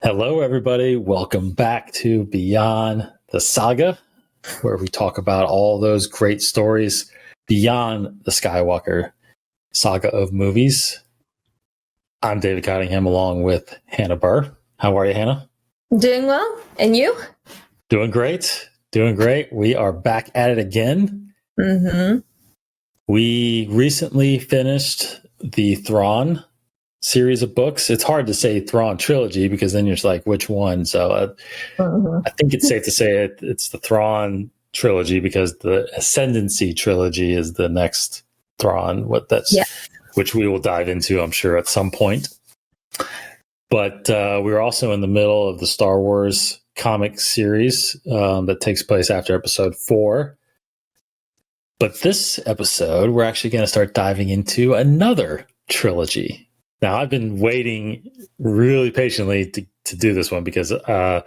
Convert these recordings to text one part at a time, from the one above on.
Hello, everybody. Welcome back to Beyond the Saga, where we talk about all those great stories beyond the Skywalker saga of movies. I'm David Cottingham along with Hannah Burr. How are you, Hannah? Doing well. And you? Doing great. Doing great. We are back at it again. Mm-hmm. We recently finished the Thrawn series of books. It's hard to say Thrawn trilogy because then you're just like, which one? So I think it's safe to say it's the Thrawn trilogy because the Ascendancy trilogy is the next Thrawn. Which we will dive into, I'm sure, at some point. But we're also in the middle of the Star Wars comic series that takes place after Episode 4. But this episode, we're actually going to start diving into another trilogy. Now, I've been waiting really patiently to do this one because I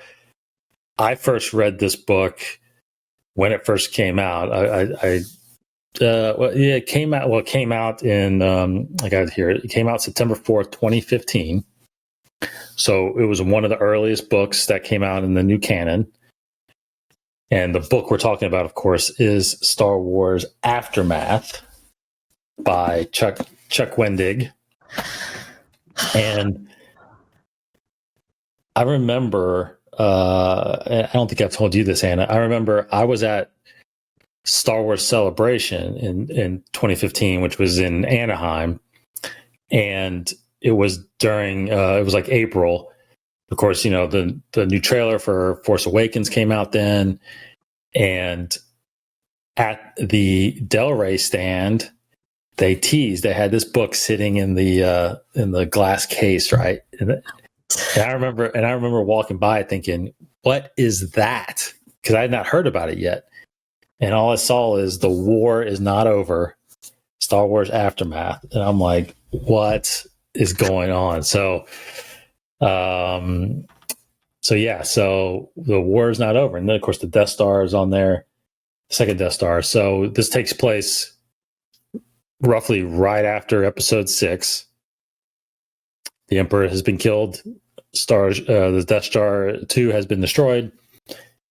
first read this book when it first came out. It came out. Well, it came out in I got it here. It came out September 4th, 2015. So it was one of the earliest books that came out in the new canon. And the book we're talking about, of course, is Star Wars Aftermath by Chuck Wendig. And I remember, I don't think I've told you this, Hannah. I remember I was at Star Wars Celebration in 2015, which was in Anaheim. And it was during, it was like April. Of course, you know, the new trailer for Force Awakens came out then. And at the Del Rey stand, they teased. They had this book sitting in the glass case, right? And I remember walking by thinking, "What is that?" Because I had not heard about it yet, and all I saw is "The War is Not Over," Star Wars Aftermath, and I'm like, "What is going on?" So the war is not over, and then of course the Death Star is on there, second Death Star. So this takes place roughly right after Episode 6. The Emperor has been killed. The Death Star 2 has been destroyed.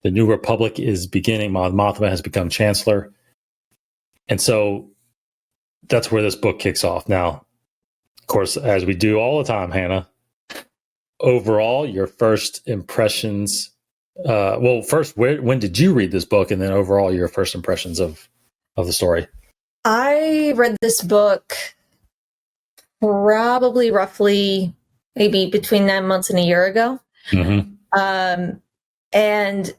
The New Republic is beginning. Mon Mothma has become Chancellor. And so that's where this book kicks off. Now, of course, as we do all the time, Hannah, overall, your first impressions. First, when did you read this book? And then overall, your first impressions of the story. I read this book probably roughly maybe between 9 months and a year ago. Mm-hmm. And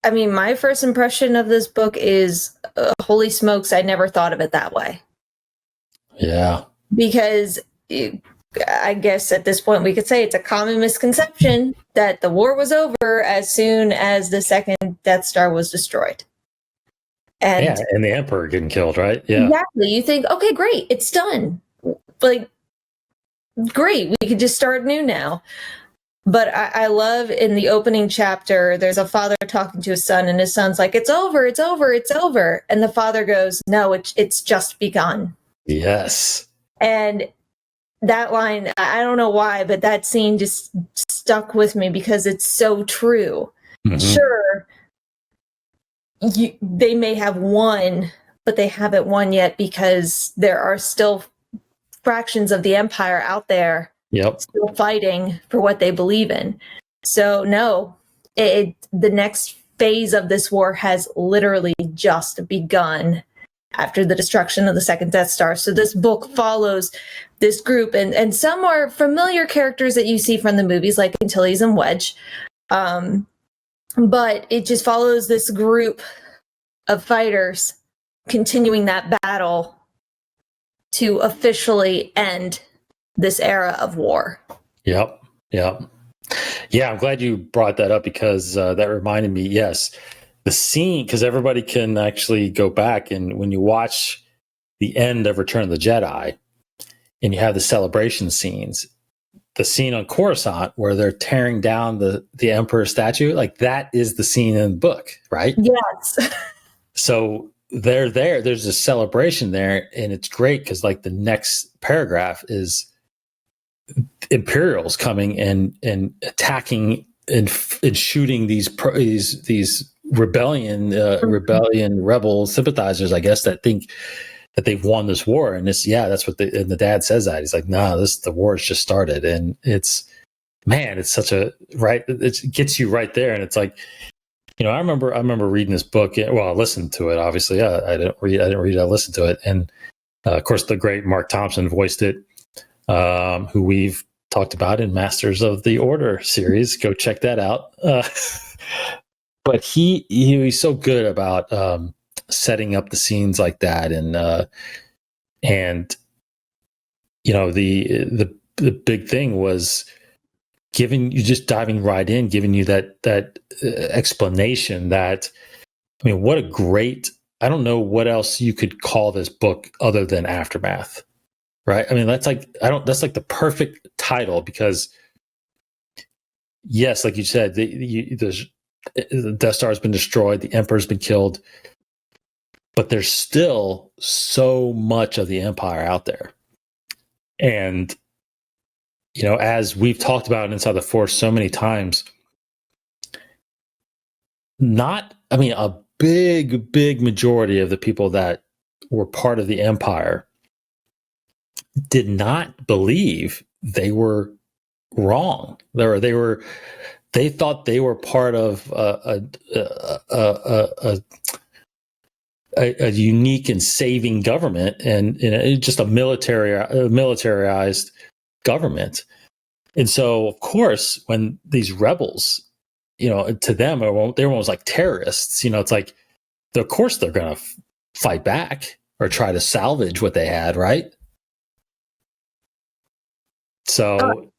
I mean, my first impression of this book is, holy smokes, I never thought of it that way. Yeah. Because I guess at this point we could say it's a common misconception that the war was over as soon as the second Death Star was destroyed. And the Emperor getting killed, right? Yeah. Exactly. You think, okay, great, it's done. Like, great, we could just start new now. But I love in the opening chapter, there's a father talking to his son, and his son's like, it's over, it's over, it's over. And the father goes, no, it's just begun. Yes. And that line, I don't know why, but that scene just stuck with me because it's so true. Mm-hmm. Sure, they may have won, but they haven't won yet because there are still fractions of the Empire out there still fighting for what they believe in. So no, the next phase of this war has literally just begun after the destruction of the second Death Star. So this book follows this group, and some are familiar characters that you see from the movies, like Antilles and Wedge. But it just follows this group of fighters continuing that battle to officially end this era of war. Yep. Yeah, I'm glad you brought that up because that reminded me, yes, the scene, because everybody can actually go back, and when you watch the end of Return of the Jedi and you have the celebration scenes, the scene on Coruscant where they're tearing down the Emperor statue, like that is the scene in the book, right? Yes. So they're there. There's a celebration there, and it's great because like the next paragraph is Imperials coming and attacking and shooting these rebellion rebel sympathizers, I guess, that think that they've won this war. And that's what and the dad says that. He's like, nah, the war has just started. And it's such a it gets you right there. And it's like, I remember reading this book. Well, I listened to it, obviously. I didn't read it, I listened to it. And of course the great Mark Thompson voiced it, who we've talked about in Masters of the Order series. Go check that out. But he's so good about setting up the scenes like that, and the big thing was diving right in, giving you that explanation. That, I mean, what a great, I don't know what else you could call this book other than Aftermath. Right. I mean, that's like the perfect title, because yes, like you said, the Death Star has been destroyed, the Emperor's been killed, but there's still so much of the Empire out there. And, as we've talked about Inside the Force so many times, a big majority of the people that were part of the Empire did not believe they were wrong. They thought they were part of a unique and saving government, and just a militarized government. And so, of course, when these rebels, to them, everyone was like terrorists. It's like, of course they're going to fight back or try to salvage what they had, right? So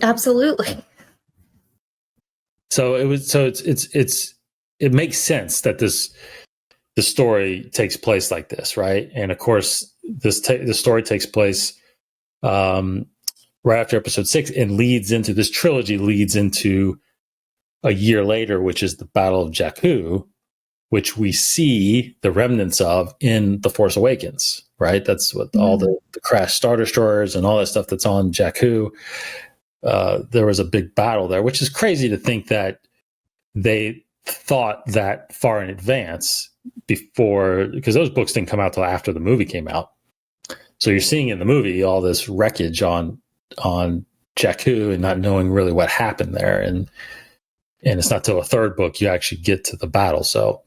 absolutely. So it makes sense that the story takes place like this, right? And of course, the story takes place right after Episode 6, and this trilogy leads into a year later, which is the Battle of Jakku, which we see the remnants of in The Force Awakens, right? That's what all the crashed Star Destroyers and all that stuff that's on Jakku. There was a big battle there, which is crazy to think that they thought that far in advance because those books didn't come out till after the movie came out. So you're seeing in the movie all this wreckage on Jakku and not knowing really what happened there. And it's not till a third book you actually get to the battle. So,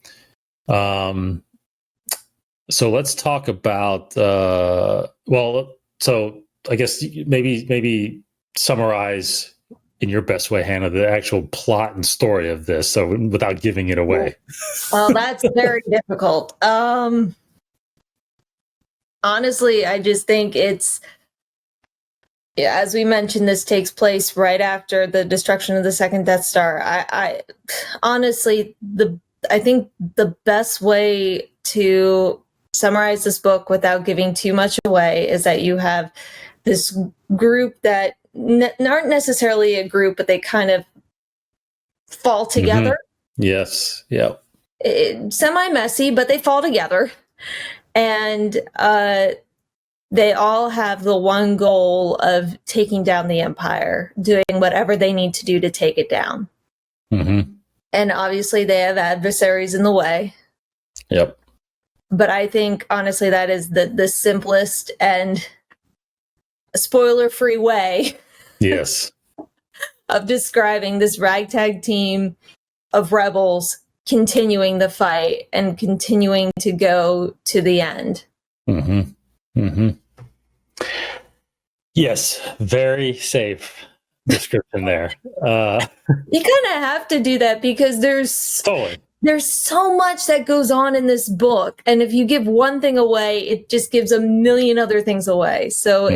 so let's talk about, so I guess maybe summarize in your best way, Hannah, the actual plot and story of this, so without giving it away. Well, that's very difficult. Honestly, I just think it's, as we mentioned, this takes place right after the destruction of the second Death Star. I honestly, I think the best way to summarize this book without giving too much away is that you have this group that aren't necessarily a group, but they kind of fall together. Mm-hmm. Yes. Yeah. Semi-messy, but they fall together. And they all have the one goal of taking down the Empire, doing whatever they need to do to take it down. Mm-hmm. And obviously they have adversaries in the way. Yep. But I think, honestly, that is the simplest and spoiler-free way yes, of describing this ragtag team of rebels continuing the fight and continuing to go to the end. Mm-hmm. Mm-hmm. Yes, very safe description there. You kind of have to do that because there's so much that goes on in this book, and if you give one thing away, it just gives a million other things away. So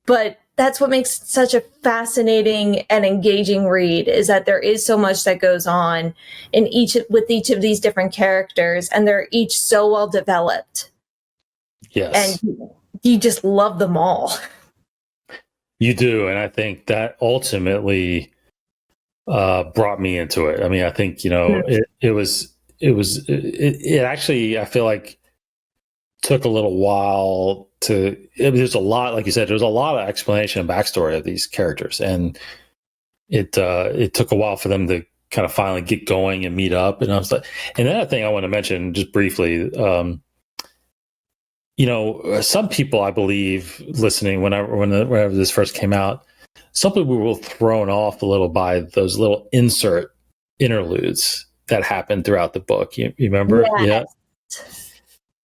but that's what makes it such a fascinating and engaging read, is that there is so much that goes on with each of these different characters, and they're each so well developed. Yes. And you just love them all. You do. And I think that ultimately brought me into it. I mean, I think, it actually, I feel like took a little while there's a lot, like you said, there's a lot of explanation and backstory of these characters, and it took a while for them to kind of finally get going and meet up. And I was like, and another thing I want to mention just briefly, some people, I believe, listening whenever this first came out, some people were thrown off a little by those little interludes that happened throughout the book. You remember? Yes. Yeah.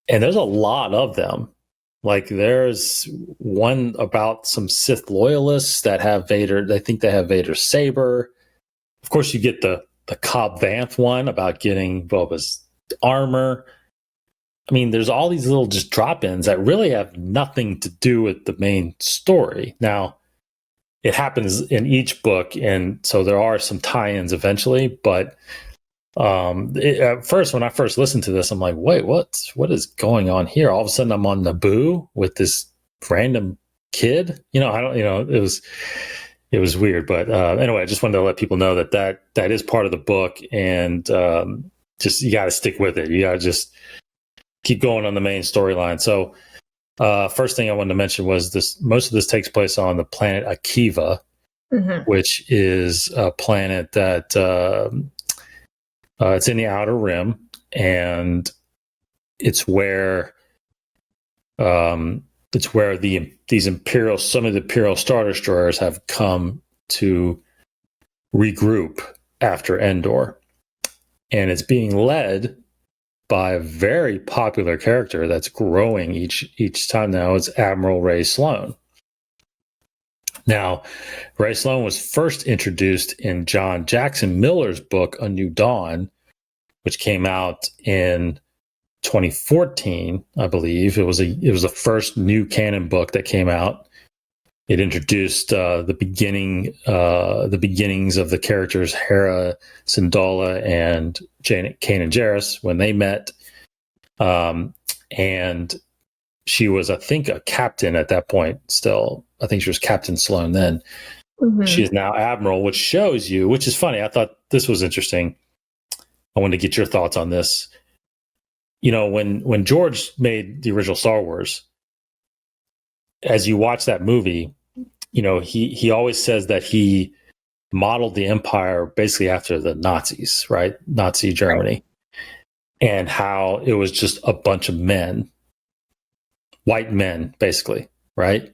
And there's a lot of them. Like there's one about some Sith loyalists that have Vader. They think they have Vader's saber. Of course, you get the Cobb Vanth one about getting Boba's armor. I mean, there's all these little just drop-ins that really have nothing to do with the main story. Now, it happens in each book, and so there are some tie-ins eventually, but at first, when I first listened to this, I'm like, wait, what is going on here? All of a sudden I'm on Naboo with this random kid. It was weird, but anyway, I just wanted to let people know that is part of the book, and just, you got to stick with it. You got to just keep going on the main storyline. So first thing I wanted to mention was this, most of this takes place on the planet Akiva, which is a planet that, it's in the Outer Rim, and it's where some of the Imperial Star Destroyers have come to regroup after Endor, and it's being led by a very popular character that's growing each time now. It's Admiral Ray Sloan. Now, Ray Sloan was first introduced in John Jackson Miller's book, A New Dawn, which came out in 2014, I believe. It was the first new canon book that came out. It introduced the beginnings of the characters Hera Syndulla and Kanan Jarrus when they met, and she was, I think, a captain at that point. Still, I think she was Captain Sloan then. She is now Admiral, which shows you, which is funny. I thought this was interesting. I wanted to get your thoughts on this. When George made the original Star Wars, as you watch that movie, he always says that he modeled the Empire basically after the Nazis, right? Nazi Germany, and how it was just a bunch of men, white men, basically, right?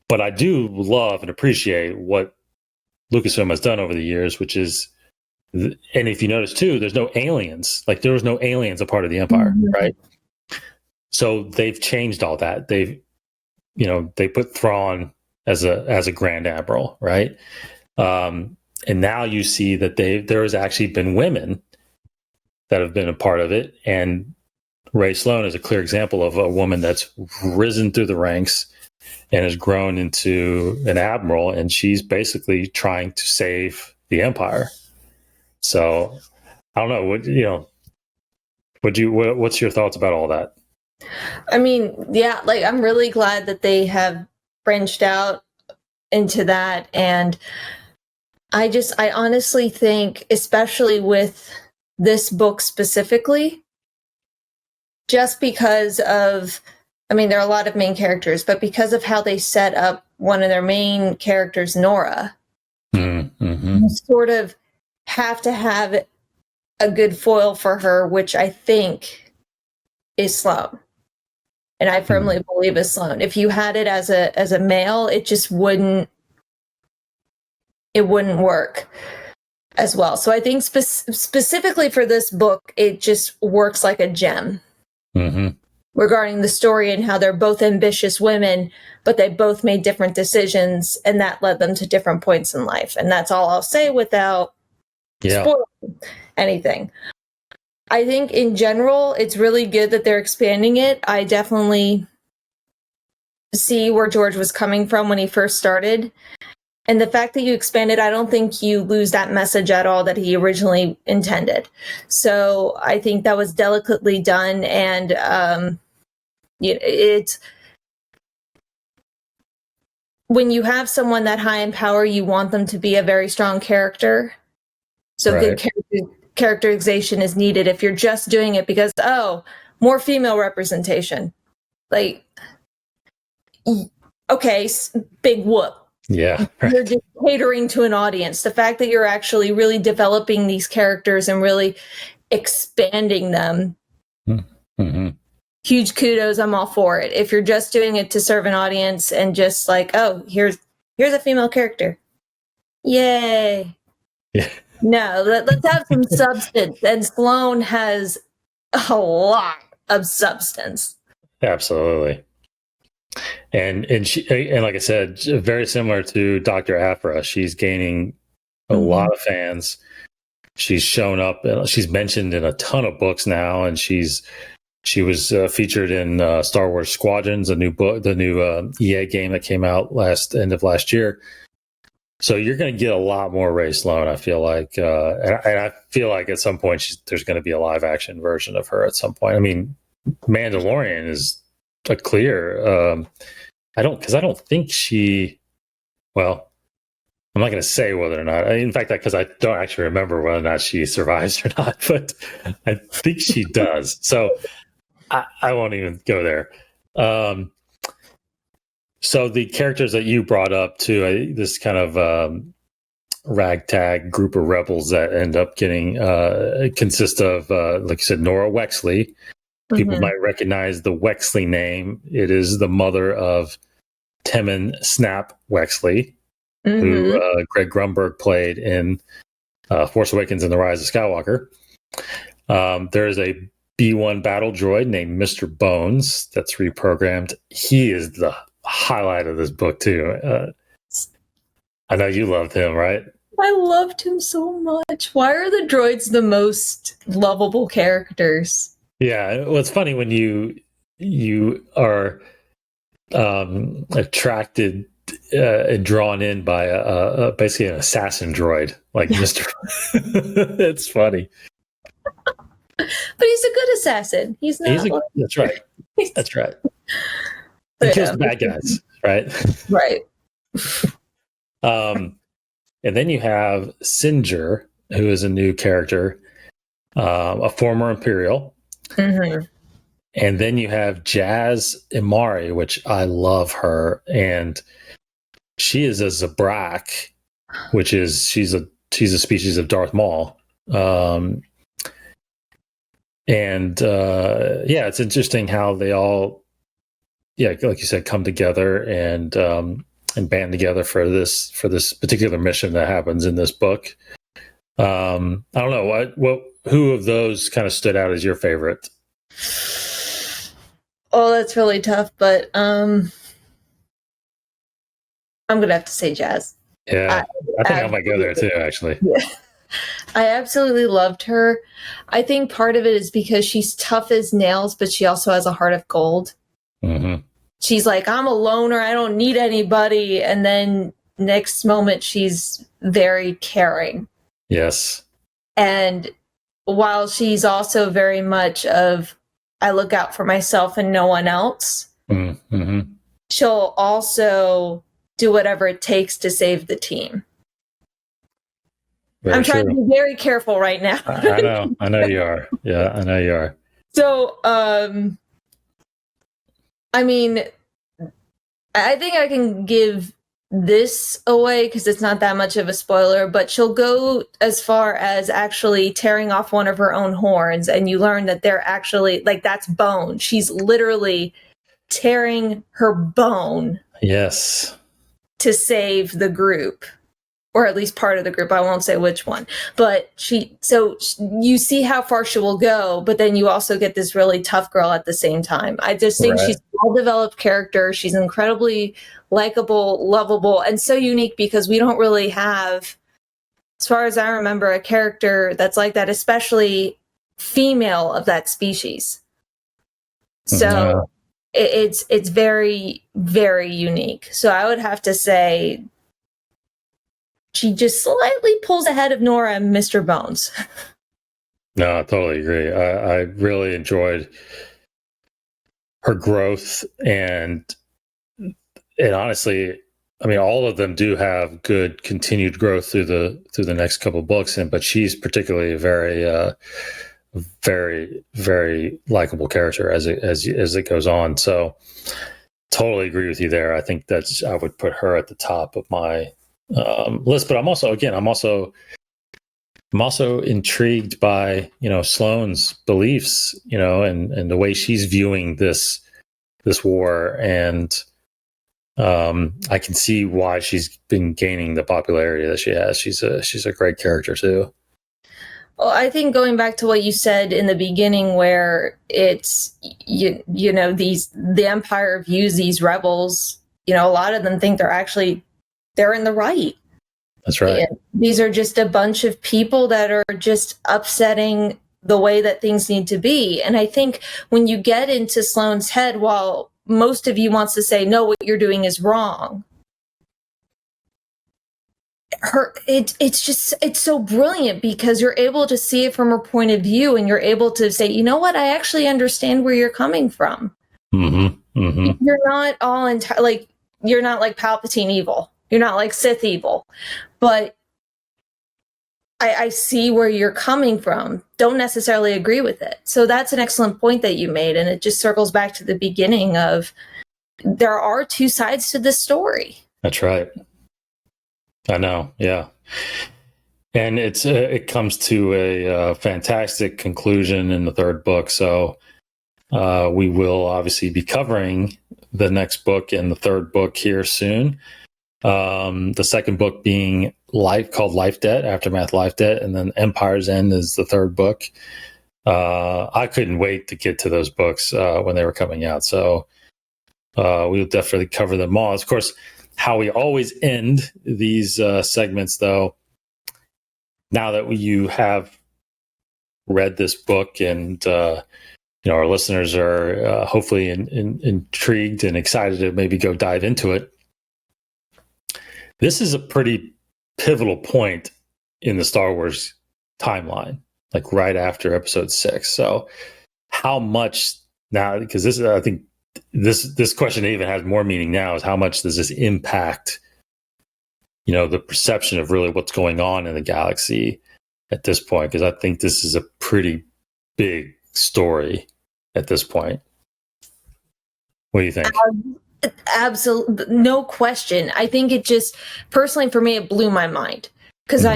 But I do love and appreciate what Lucasfilm has done over the years, which is, and if you notice too, there's no aliens. Like there was no aliens a part of the Empire, right? So they've changed all that. They put Thrawn as a Grand Admiral, right? And now you see that there has actually been women that have been a part of it, and Ray Sloan is a clear example of a woman that's risen through the ranks and has grown into an admiral, and she's basically trying to save the Empire. So I don't know. What's your thoughts about all that? I mean, yeah, like I'm really glad that they have branched out into that. And I honestly think, especially with this book specifically, just because of, I mean, there are a lot of main characters, but because of how they set up one of their main characters, Norra, you sort of have to have a good foil for her, which I think is Sloan. And I firmly believe is Sloan. If you had it as a male, it just wouldn't work as well. So I think specifically for this book, it just works like a gem regarding the story and how they're both ambitious women, but they both made different decisions, and that led them to different points in life. And that's all I'll say without spoiling anything. I think in general, it's really good that they're expanding it. I definitely see where George was coming from when he first started. And the fact that you expand it, I don't think you lose that message at all that he originally intended. So I think that was delicately done. And it's when you have someone that high in power, you want them to be a very strong character. So good characterization is needed. If you're just doing it because, more female representation. Like, okay, big whoop. Yeah. Right. You're just catering to an audience. The fact that you're actually really developing these characters and really expanding them. Mm-hmm. Huge kudos. I'm all for it. If you're just doing it to serve an audience and just like, oh, here's a female character. Yay. Yeah. No, let's have some substance. And Sloane has a lot of substance. Absolutely. And like I said, very similar to Dr. Aphra, she's gaining a lot of fans. She's shown up, she's mentioned in a ton of books now, and she was featured in Star Wars Squadrons, the new EA game that came out end of last year. So you're going to get a lot more Rae Sloane, I feel like, and I feel like at some point there's going to be a live action version of her at some point. I mean, Mandalorian is a clear. I don't think she. Well, I'm not going to say whether or not. In fact, because I don't actually remember whether or not she survives or not, but I think she does. So I won't even go there. So the characters that you brought up too, this kind of ragtag group of rebels that end up getting consist of, like you said, Norra Wexley. People might recognize the Wexley name. It is the mother of Temmin Snap Wexley, who Greg Grunberg played in Force Awakens and The Rise of Skywalker. There is a B-1 battle droid named Mr. Bones that's reprogrammed. He is the highlight of this book too. I know you loved him, right? I loved him so much. Why are the droids the most lovable characters? Yeah, well, it's funny when you are attracted and drawn in by a basically an assassin droid like Mr. It's funny. But he's a good assassin. He's not. That's right. That's right. He kills the bad guys, right? Right. And then you have Singer, who is a new character, a former Imperial. Mm-hmm. And then you have Jazz Imari, which I love her, and she is a Zabrak, which is she's a species of Darth Maul. It's interesting how they all, like you said, come together and band together for this particular mission that happens in this book. I don't know who of those kind of stood out as your favorite. Oh, that's really tough, but I'm gonna have to say Jazz. Yeah, I think I might go there too, actually. Yeah. I absolutely loved her. I think part of it is because she's tough as nails, but she also has a heart of gold. Mm-hmm. She's like, I'm a loner, I don't need anybody. And then next moment, she's very caring. Yes. And while she's also very much of, I look out for myself and no one else, she'll also do whatever it takes to save the team. I'm trying to be very careful right now. I know you are. Yeah, I know you are. So, I mean, I think I can give this away because it's not that much of a spoiler, but she'll go as far as actually tearing off one of her own horns, and you learn that they're actually, like, that's bone. She's literally tearing her bone. Yes. To save the group. Or at least part of the group. I won't say which one. But you see how far she will go, but then you also get this really tough girl at the same time. I just think she's a well-developed character. She's incredibly likable, lovable, and so unique because we don't really have, as far as I remember, a character that's like that, especially female of that species. So it's very, very unique. So I would have to say she just slightly pulls ahead of Norra and Mr. Bones. No, I totally agree. I really enjoyed her growth, and honestly, I mean, all of them do have good continued growth through the next couple of books, but she's particularly very very, very likable character as it goes on. So totally agree with you there. I think I would put her at the top of my list. But I'm also intrigued by, Sloane's beliefs, and the way she's viewing this war, and I can see why she's been gaining the popularity that she has. She's a great character too. Well, I think going back to what you said in the beginning, where it's the Empire views these rebels, a lot of them think they're in the right. That's right. And these are just a bunch of people that are just upsetting the way that things need to be. And I think when you get into Sloane's head, while most of you wants to say, no, what you're doing is wrong, it's so brilliant because you're able to see it from her point of view, and you're able to say, you know what, I actually understand where you're coming from. Mm-hmm. Mm-hmm. You're not all you're not like Palpatine evil. You're not like Sith evil, but I see where you're coming from. Don't necessarily agree with it. So that's an excellent point that you made. And it just circles back to the beginning of, there are two sides to this story. That's right. I know. Yeah. And it comes to a fantastic conclusion in the third book. So we will obviously be covering the next book and the third book here soon. The second book being called Life Debt, Aftermath Life Debt, and then Empire's End is the third book. I couldn't wait to get to those books when they were coming out. So we'll definitely cover them all. Of course, how we always end these segments, though, now that you have read this book and our listeners are hopefully intrigued and excited to maybe go dive into it. This is a pretty pivotal point in the Star Wars timeline, like right after Episode 6. So, how much now? Because I think this question even has more meaning now. Is how much does this impact, the perception of really what's going on in the galaxy at this point? Because I think this is a pretty big story at this point. What do you think? Absolutely, no question. I think it just, personally for me, it blew my mind because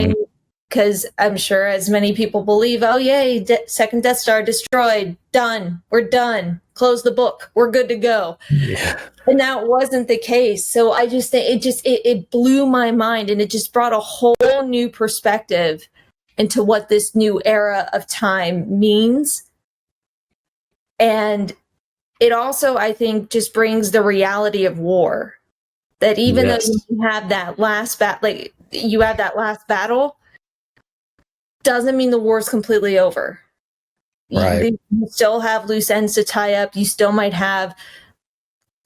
I'm sure as many people believe, oh yay, second Death Star destroyed, done, we're done, close the book, we're good to go. Yeah. And that wasn't the case. So I just think it blew my mind, and it just brought a whole new perspective into what this new era of time means. And it also, I think, just brings the reality of war. That even though you have that last battle, doesn't mean the war is completely over. Right. You still have loose ends to tie up. You still might have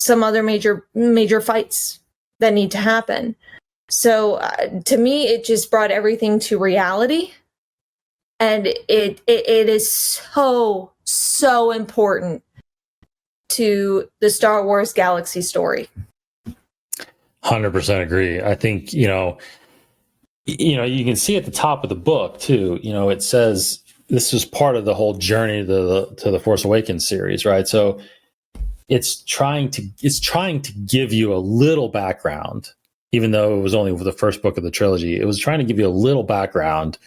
some other major fights that need to happen. So to me, it just brought everything to reality, and it is so important to the Star Wars galaxy story. 100% agree. I think, you can see at the top of the book too, it says this was part of the whole journey to the Force Awakens series, right? So it's trying to give you a little background, even though it was only the first book of the trilogy. It was trying to give you a little background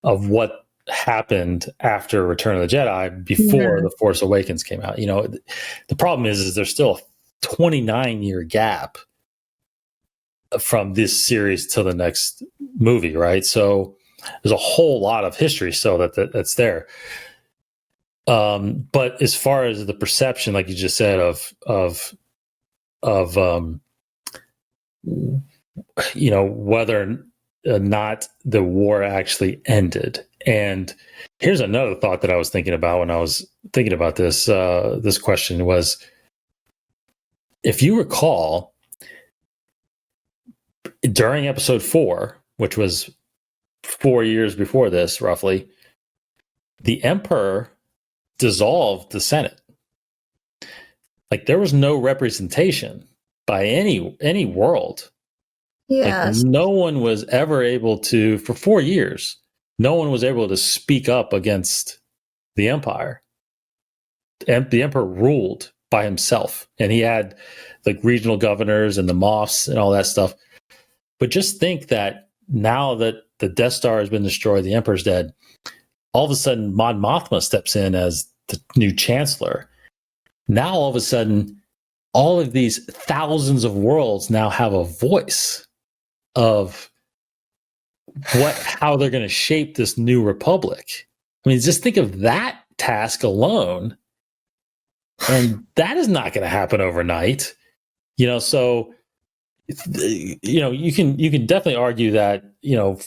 of what happened after Return of the Jedi before the Force Awakens came out. The problem is there's still a 29-year gap from this series to the next movie, right? So there's a whole lot of history still that's there. But as far as the perception, like you just said, of whether or not the war actually ended. And here's another thought that I was thinking about when I was thinking about this question was, if you recall, during Episode 4, which was 4 years before this, roughly, the Emperor dissolved the Senate. Like, there was no representation by any world. Yes. Like, no one was ever able to, for 4 years, no one was able to speak up against the Empire. And the Emperor ruled by himself, and he had like regional governors and the Moffs and all that stuff. But just think that now that the Death Star has been destroyed, the Emperor's dead, all of a sudden Mon Mothma steps in as the new chancellor. Now all of a sudden, all of these thousands of worlds now have a voice of how they're going to shape this new republic. I mean, just think of that task alone. And that is not going to happen overnight. So you can definitely argue that,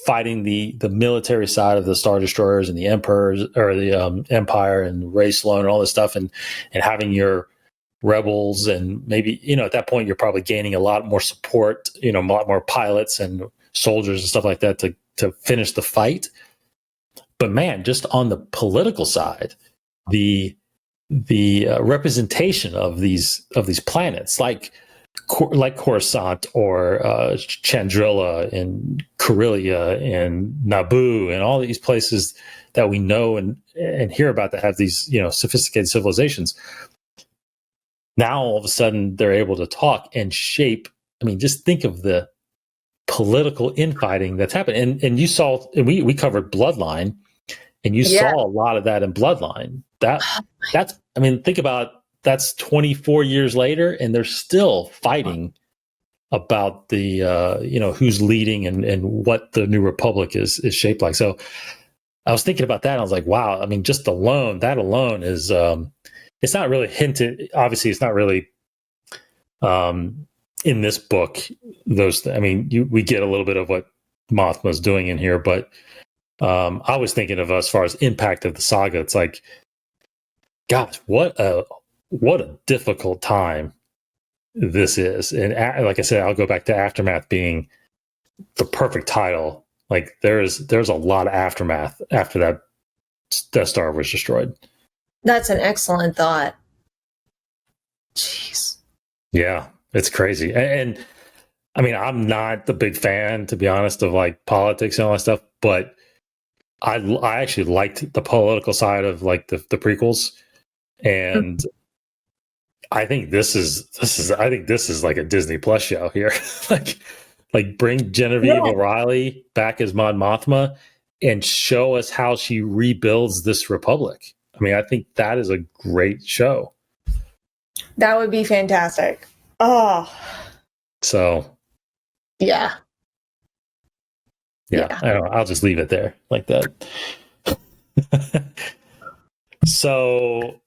fighting the military side of the Star Destroyers and the Emperors or the Empire and Ray Sloan and all this stuff, and having your rebels, and maybe, at that point you're probably gaining a lot more support, a lot more pilots and soldiers and stuff like that to finish the fight. But man, just on the political side, the representation of these planets, like Coruscant or Chandrilla and Corellia and Naboo and all these places that we know and hear about that have these sophisticated civilizations. Now all of a sudden they're able to talk and shape. I mean, just think of the political infighting that's happened. And you saw, and we covered Bloodline, and you saw a lot of that in Bloodline. Think about, that's 24 years later, and they're still fighting about the who's leading and what the new republic is shaped like. So I was thinking about that, and I was like, wow, I mean, just that alone is it's not really hinted, obviously it's not really in this book, we get a little bit of what Mothma's doing in here, but I was thinking of, as far as impact of the saga, it's like, gosh, what a difficult time this is. And like I said, I'll go back to Aftermath being the perfect title. Like there's a lot of aftermath after that Death Star was destroyed. That's an excellent thought. Jeez. Yeah, it's crazy. And I mean, I'm not the big fan, to be honest, of like politics and all that stuff, but I actually liked the political side of like the prequels. And I think this is like a Disney Plus show here. like bring Genevieve O'Reilly back as Mon Mothma and show us how she rebuilds this republic. I mean, I think that is a great show. That would be fantastic. Oh. So. Yeah. I don't know. I'll just leave it there like that. So,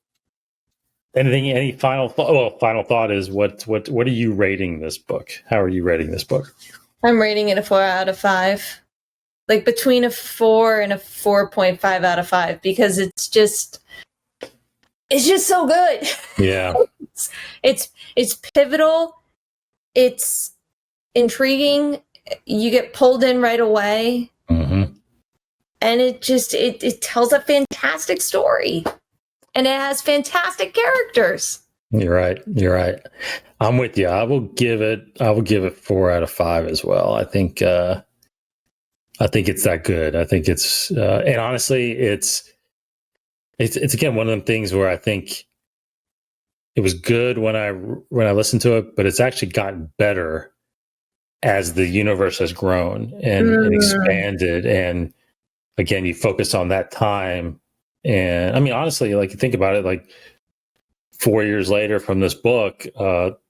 any final thought? Well, final thought is what are you rating this book? How are you rating this book? I'm rating it a 4 out of 5, like between a 4 and a 4.5 out of 5, because it's just so good. Yeah, it's pivotal. It's intriguing. You get pulled in right away. Mm-hmm. And it tells a fantastic story, and it has fantastic characters. You're right. I'm with you. I will give it 4 out of 5 as well. I think it's that good. I think it's and honestly, it's again one of them things where I think it was good when I listened to it, but it's actually gotten better as the universe has grown and expanded. And again, you focus on that time. And I mean, honestly, like you think about it, like 4 years later from this book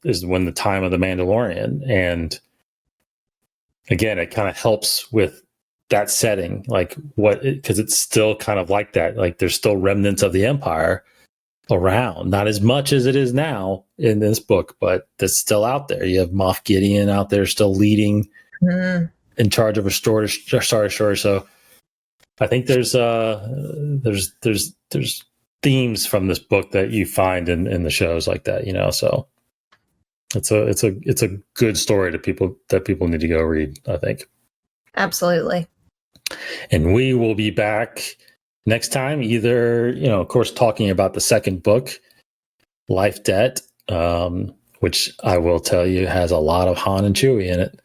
is when the time of the Mandalorian. And again, it kind of helps with that setting, like because it's still kind of like that. Like there's still remnants of the Empire around, not as much as it is now in this book, but that's still out there. You have Moff Gideon out there still leading in charge of a Star Destroyer. So I think there's themes from this book that you find in the shows like that, so it's a good story that people need to go read, I think. Absolutely. And we will be back next time, either, of course, talking about the second book, Life Debt, which I will tell you has a lot of Han and Chewie in it.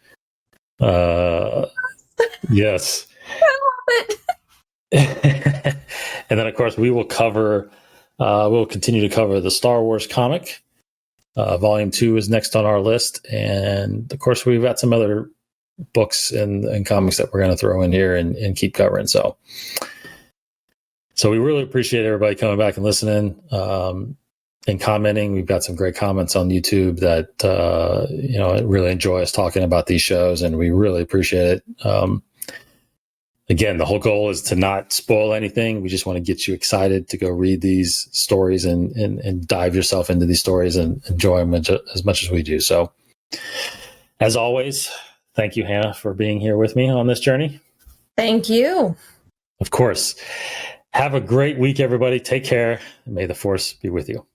Yes. I love it. And then, of course, we'll continue to cover the Star Wars comic. Volume 2 is next on our list. And of course, we've got some other books and comics that we're going to throw in here and keep covering. So we really appreciate everybody coming back and listening and commenting. We've got some great comments on YouTube that, really enjoy us talking about these shows, and we really appreciate it. Again, the whole goal is to not spoil anything. We just want to get you excited to go read these stories and dive yourself into these stories and enjoy them as much as we do. So, as always, thank you, Hannah, for being here with me on this journey. Thank you. Of course. Have a great week, everybody. Take care. And may the Force be with you.